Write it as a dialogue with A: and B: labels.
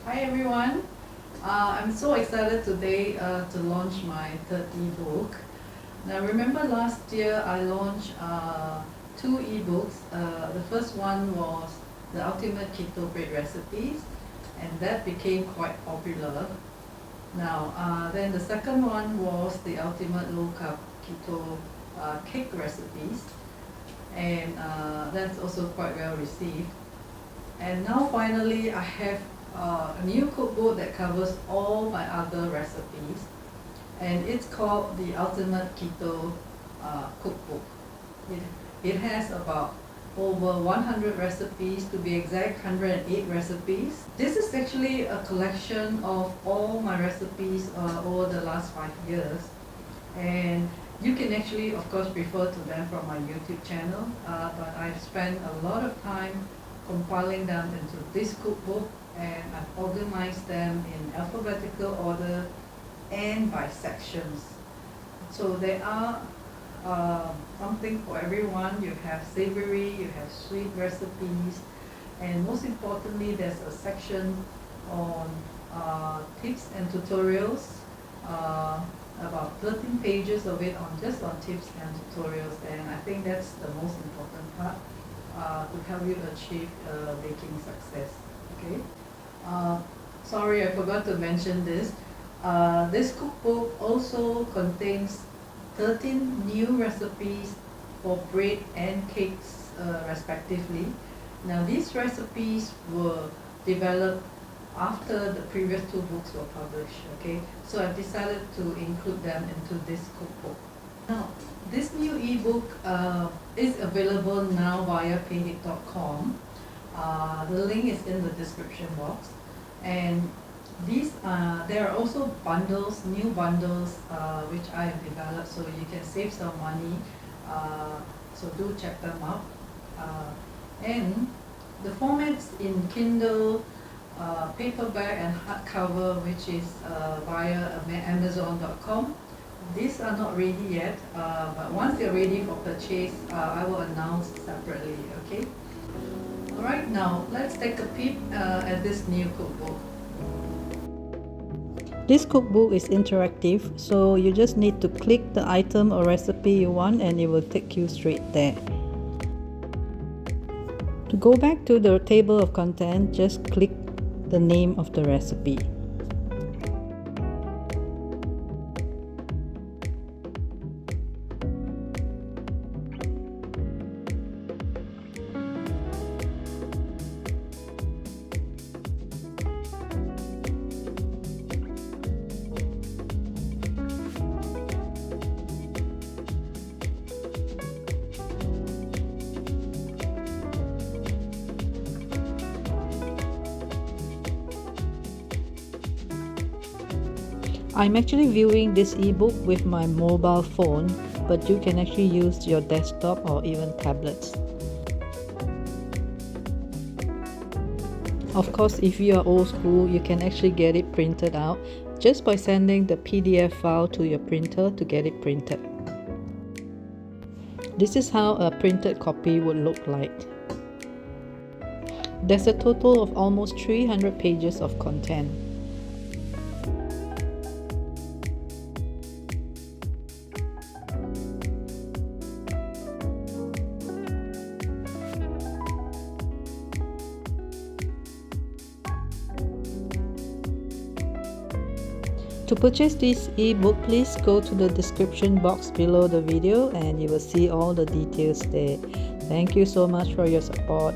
A: Hi everyone, I'm so excited today to launch my third ebook. Now remember last year I launched two ebooks. The first one was the Ultimate Keto Bread Recipes, and that became quite popular. Now then the second one was the Ultimate Low Carb Keto Cake Recipes, and that's also quite well received. And now finally I have a new cookbook that covers all my other recipes, and it's called the Ultimate Keto Cookbook. It has about over 100 recipes, to be exact 108 recipes. This is actually a collection of all my recipes over the last 5 years, and you can actually of course refer to them from my YouTube channel, but I've spent a lot of time compiling them into this cookbook, and I've organized them in alphabetical order and by sections. So there are something for everyone. You have savory, you have sweet recipes, and most importantly there's a section on tips and tutorials, about 13 pages of it just on tips and tutorials, and I think that's the most important part to help you achieve baking success. Okay. Sorry, I forgot to mention this. This cookbook also contains 13 new recipes for bread and cakes respectively. Now these recipes were developed after the previous two books were published. Okay, so I've decided to include them into this cookbook. Now, this new ebook is available now via Payhip.com. The link is in the description box, and these there are also bundles, new bundles which I have developed, so you can save some money. So do check them out. And the formats in Kindle, paperback and hardcover, which is via Amazon.com. These are not ready yet, but once they're ready for purchase, I will announce separately. Okay. Alright, now let's take a peep at this new cookbook.
B: This cookbook is interactive, so you just need to click the item or recipe you want and it will take you straight there. To go back to the table of content, just click the name of the recipe. I'm actually viewing this ebook with my mobile phone, but you can actually use your desktop or even tablets. Of course, if you are old school, you can actually get it printed out just by sending the PDF file to your printer to get it printed. This is how a printed copy would look like. There's a total of almost 300 pages of content. To purchase this ebook, please go to the description box below the video and you will see all the details there. Thank you so much for your support.